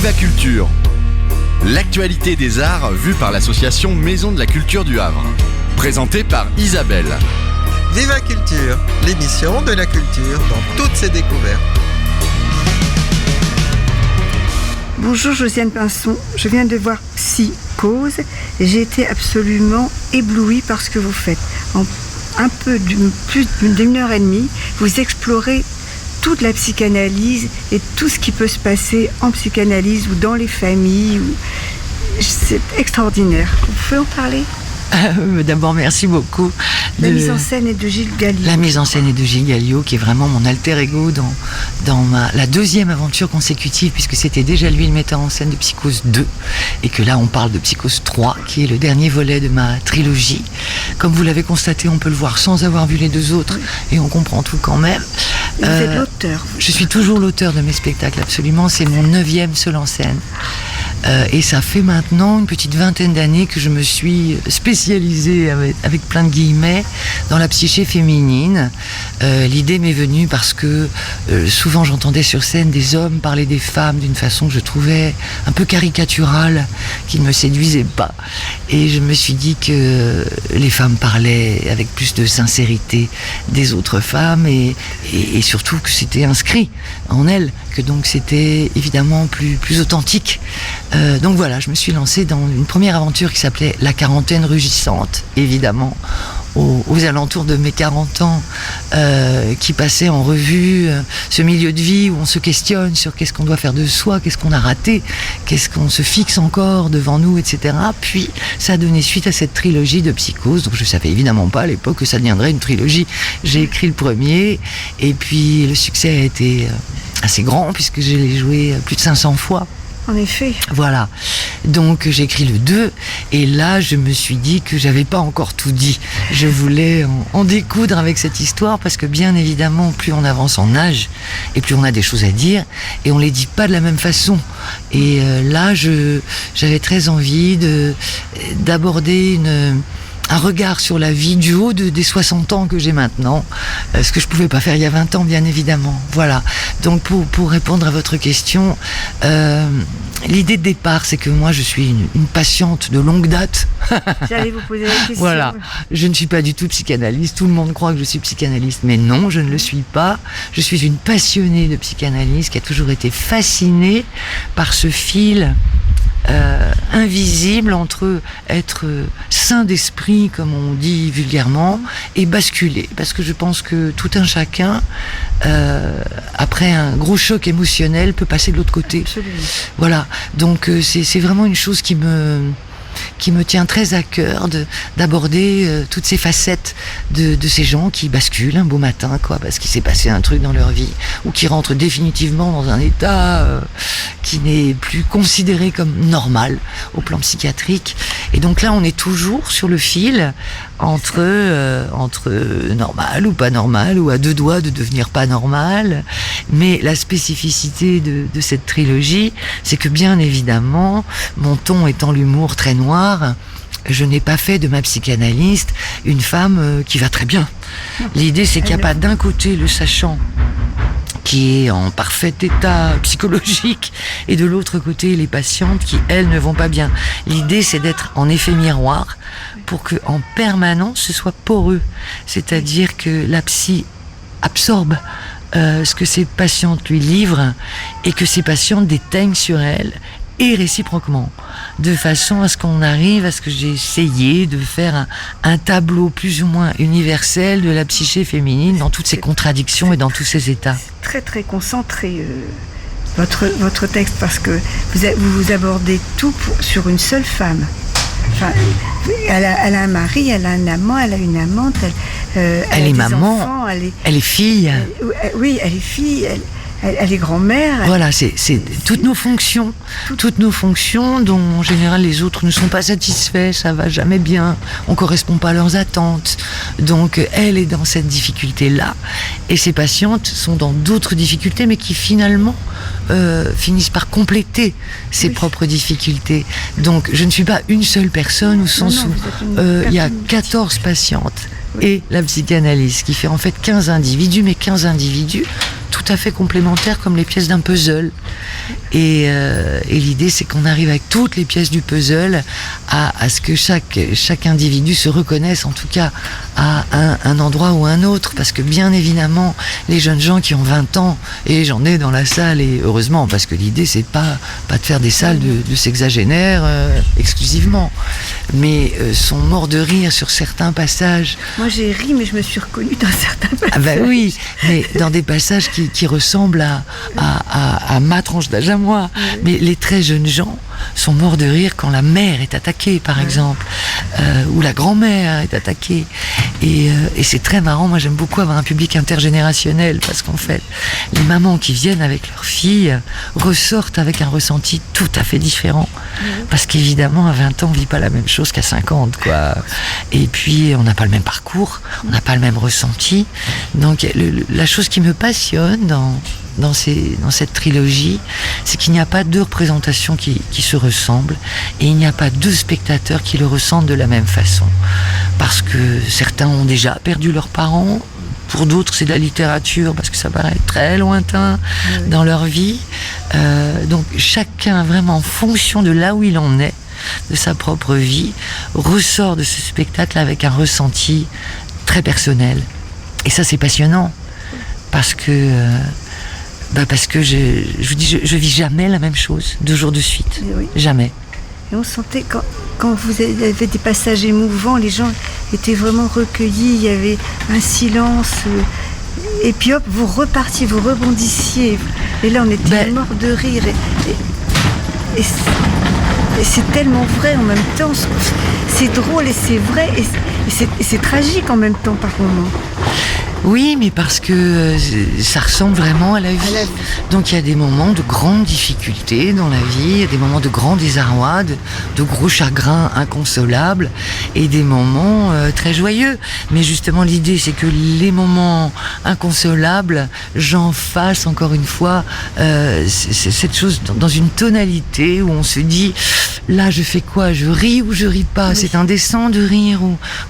Viva Culture, l'actualité des arts vue par l'association Maison de la Culture du Havre. Présentée par Isabelle. Viva Culture, l'émission de la culture dans toutes ses découvertes. Bonjour Josiane Pinson, je viens de voir Psychose et j'ai été absolument éblouie par ce que vous faites. En plus d'une heure et demie, vous explorez toute la psychanalyse et tout ce qui peut se passer en psychanalyse ou dans les familles. C'est extraordinaire. Vous pouvez en parler ? D'abord, merci beaucoup. La mise en scène est de Gilles Galliot. La mise en scène est de Gilles Galliot, qui est vraiment mon alter ego dans la deuxième aventure consécutive, puisque c'était déjà lui le metteur en scène de Psychose 2, et que là on parle de Psychose 3, qui est le dernier volet de ma trilogie. Comme vous l'avez constaté, on peut le voir sans avoir vu les deux autres, et on comprend tout quand même. Et vous êtes l'auteur. Je suis toujours l'auteur de mes spectacles, absolument. C'est mon 9e seul en scène. Et ça fait maintenant une petite vingtaine d'années que je me suis spécialisée, avec plein de guillemets, dans la psyché féminine. L'idée m'est venue parce que souvent j'entendais sur scène des hommes parler des femmes d'une façon que je trouvais un peu caricaturale, qui ne me séduisait pas. Et je me suis dit que les femmes parlaient avec plus de sincérité des autres femmes et surtout que c'était inscrit en elles, que donc c'était évidemment plus authentique. Donc voilà, je me suis lancée dans une première aventure qui s'appelait La quarantaine rugissante, évidemment, aux alentours de mes 40 ans, qui passait en revue ce milieu de vie où on se questionne sur qu'est-ce qu'on doit faire de soi, qu'est-ce qu'on a raté, qu'est-ce qu'on se fixe encore devant nous, etc. Puis ça a donné suite à cette trilogie de Psychose, donc je savais évidemment pas à l'époque que ça deviendrait une trilogie. J'ai écrit le premier, et puis le succès a été assez grand, puisque je l'ai joué plus de 500 fois. En effet. Voilà. Donc j'ai écrit le 2 et là je me suis dit que j'avais pas encore tout dit. Je voulais en découdre avec cette histoire parce que bien évidemment plus on avance en âge et plus on a des choses à dire et on les dit pas de la même façon. Et là j'avais très envie d'aborder un regard sur la vie du haut des 60 ans que j'ai maintenant, ce que je pouvais pas faire il y a 20 ans, bien évidemment. Voilà. Donc pour répondre à votre question, l'idée de départ, c'est que moi je suis une patiente de longue date. J'allais vous poser la question. Voilà. Je ne suis pas du tout psychanalyste. Tout le monde croit que je suis psychanalyste, mais non, je ne le suis pas. Je suis une passionnée de psychanalyse qui a toujours été fascinée par ce fil invisible entre être sain d'esprit, comme on dit vulgairement, et basculer. Parce que je pense que tout un chacun, après un gros choc émotionnel, peut passer de l'autre côté. Absolument. Voilà. Donc c'est vraiment une chose qui me tient très à cœur d'aborder toutes ces facettes de ces gens qui basculent un beau matin, parce qu'il s'est passé un truc dans leur vie, ou qui rentrent définitivement dans un état qui n'est plus considéré comme normal au plan psychiatrique. Et donc là, on est toujours sur le fil entre normal ou pas normal, ou à deux doigts de devenir pas normal. Mais la spécificité de cette trilogie, c'est que bien évidemment, mon ton étant l'humour très noir, je n'ai pas fait de ma psychanalyste une femme qui va très bien. L'idée, c'est qu'il n'y a pas d'un côté le sachant qui est en parfait état psychologique et de l'autre côté les patientes qui, elles, ne vont pas bien. L'idée, c'est d'être en effet miroir pour que en permanence ce soit poreux. C'est-à-dire que la psy absorbe ce que ses patientes lui livrent et que ses patientes déteignent sur elle, et réciproquement, de façon à ce qu'on arrive à ce que j'ai essayé de faire un tableau plus ou moins universel de la psyché féminine dans toutes ses contradictions et dans tous ses états. C'est très très concentré votre texte, parce que vous abordez tout sur une seule femme. Enfin, elle a un mari, elle a un amant, elle a une amante, elle est a maman, enfants, elle est fille. Oui, elle est fille. Elle est grand-mère. Voilà, c'est toutes nos fonctions dont en général les autres ne sont pas satisfaits, ça va jamais bien, on correspond pas à leurs attentes. Donc elle est dans cette difficulté-là, et ses patientes sont dans d'autres difficultés, mais qui finalement finissent par compléter ses propres difficultés. Donc je ne suis pas une seule personne, au sens où il y a 14 patientes. Et la psychanalyse, qui fait en fait 15 individus, mais 15 individus tout tout à fait complémentaires comme les pièces d'un puzzle. Et l'idée, c'est qu'on arrive avec toutes les pièces du puzzle à ce que chaque individu se reconnaisse, en tout cas, à un endroit ou un autre. Parce que bien évidemment, les jeunes gens qui ont 20 ans, et j'en ai dans la salle, et heureusement, parce que l'idée, c'est pas de faire des salles de sexagénaires exclusivement, mais sont morts de rire sur certains passages. Moi, j'ai ri, mais je me suis reconnue dans certains passages. Ah ben oui, mais dans des passages qui ressemblent à ma tranche d'âge à moi. Oui. Mais les très jeunes gens sont morts de rire quand la mère est attaquée, par exemple, ou la grand-mère est attaquée. Et c'est très marrant. Moi, j'aime beaucoup avoir un public intergénérationnel parce qu'en fait, les mamans qui viennent avec leurs filles ressortent avec un ressenti tout à fait différent. Parce qu'évidemment, à 20 ans, on vit pas la même chose qu'à 50, quoi. Et puis, on n'a pas le même parcours, on n'a pas le même ressenti. Donc, la chose qui me passionne dans cette trilogie, c'est qu'il n'y a pas deux représentations qui se ressemblent et il n'y a pas deux spectateurs qui le ressentent de la même façon. Parce que certains ont déjà perdu leurs parents, pour d'autres c'est de la littérature parce que ça paraît très lointain dans leur vie. Donc chacun, vraiment en fonction de là où il en est, de sa propre vie, ressort de ce spectacle avec un ressenti très personnel. Et ça, c'est passionnant parce que je vous dis, je vis jamais la même chose 2 jours de suite. Oui. Jamais. Et on sentait quand vous avez des passages émouvants, les gens étaient vraiment recueillis, il y avait un silence. Et puis hop, vous repartiez, vous rebondissiez. Et là, on était morts de rire. Et c'est tellement vrai en même temps. C'est drôle et c'est vrai. Et c'est tragique en même temps par moments. Oui, mais parce que ça ressemble vraiment à la vie. Donc il y a des moments de grandes difficultés dans la vie, il y a des moments de grand désarroi, de gros chagrins inconsolables, et des moments très joyeux. Mais justement, l'idée, c'est que les moments inconsolables, j'en fasse encore une fois c'est cette chose dans une tonalité où on se dit, là je fais quoi? Je ris ou je ris pas? Oui. C'est indécent de rire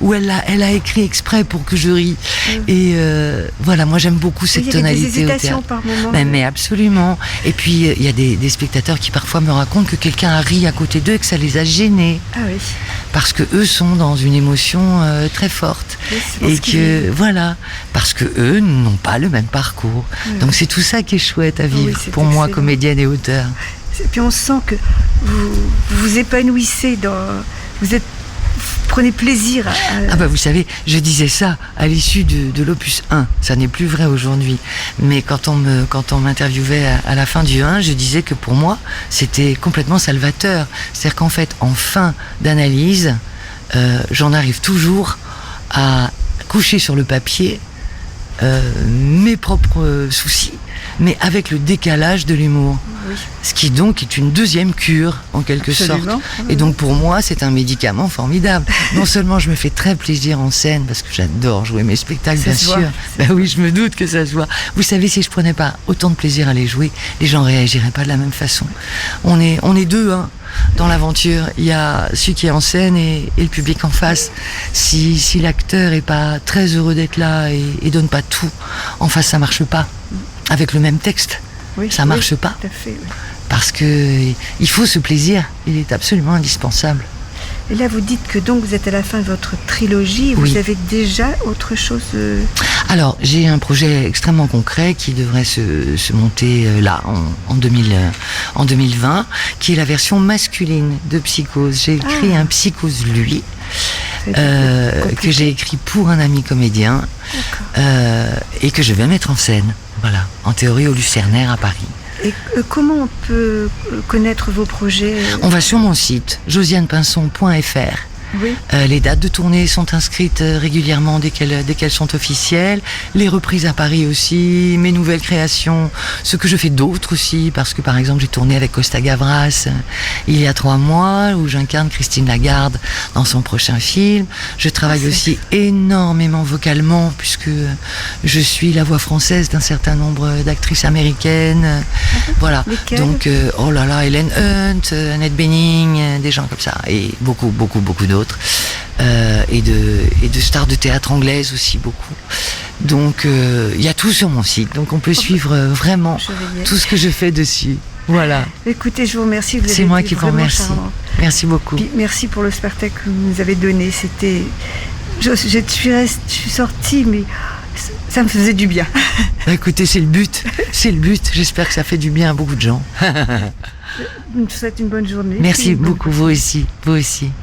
ou elle a écrit exprès pour que je ris. Oui. Et voilà, moi j'aime beaucoup cette tonalité. Il y a des hésitations par moment. Mais absolument. Et puis il y a des spectateurs qui parfois me racontent que quelqu'un a ri à côté d'eux et que ça les a gênés. Ah oui. Parce que eux sont dans une émotion très forte. Oui, et que voilà, parce que eux n'ont pas le même parcours. Oui. Donc c'est tout ça qui est chouette à vivre pour moi, comédienne et auteur. Et puis on sent que vous vous épanouissez vous prenez plaisir à... vous savez, je disais ça à l'issue de l'opus 1. Ça n'est plus vrai aujourd'hui. Mais quand on m'interviewait à la fin du 1, je disais que pour moi, c'était complètement salvateur. C'est-à-dire qu'en fait, en fin d'analyse, j'en arrive toujours à coucher sur le papier mes propres soucis, mais avec le décalage de l'humour. Oui. Ce qui donc est une deuxième cure, en quelque sorte. Et donc pour moi, c'est un médicament formidable. Non seulement je me fais très plaisir en scène, parce que j'adore jouer mes spectacles, bien sûr. Oui, je me doute que ça se voit. Vous savez, si je prenais pas autant de plaisir à les jouer, les gens réagiraient pas de la même façon. On est deux, hein. Dans l'aventure, il y a celui qui est en scène et le public en face. Si l'acteur est pas très heureux d'être là et donne pas tout, en face ça marche pas. Avec le même texte, ça marche pas. Tout à fait, oui. Parce que il faut ce plaisir, il est absolument indispensable. Et là, vous dites que donc vous êtes à la fin de votre trilogie. Vous avez déjà autre chose Alors, j'ai un projet extrêmement concret qui devrait se monter là, en 2020, qui est la version masculine de Psychose. J'ai écrit un Psychose lui, que j'ai écrit pour un ami comédien, et que je vais mettre en scène, voilà, en théorie au Lucernaire à Paris. Et comment on peut connaître vos projets? On va sur mon site, josianepinson.fr. Oui. Les dates de tournée sont inscrites régulièrement dès qu'elles sont officielles. Les reprises à Paris aussi, mes nouvelles créations, ce que je fais d'autres aussi, parce que par exemple j'ai tourné avec Costa Gavras il y a 3 mois, où j'incarne Christine Lagarde dans son prochain film. Je travaille aussi énormément vocalement, puisque je suis la voix française d'un certain nombre d'actrices américaines. Voilà. Lesquelles? Donc, Hélène Hunt, Annette Bening, des gens comme ça, et beaucoup d'autres. et de stars de théâtre anglaise aussi beaucoup. Donc il y a tout sur mon site, donc on peut suivre vraiment tout ce que je fais dessus. Voilà. Écoutez, je vous remercie. Vous C'est avez moi été qui vous vraiment remercie. charmante. Merci beaucoup. Puis, merci pour le spectacle que vous nous avez donné. C'était, je suis sortie, mais ça me faisait du bien. Bah, écoutez, c'est le but. C'est le but. J'espère que ça fait du bien à beaucoup de gens. Je vous souhaite une bonne journée. Merci beaucoup, vous aussi. Vous aussi.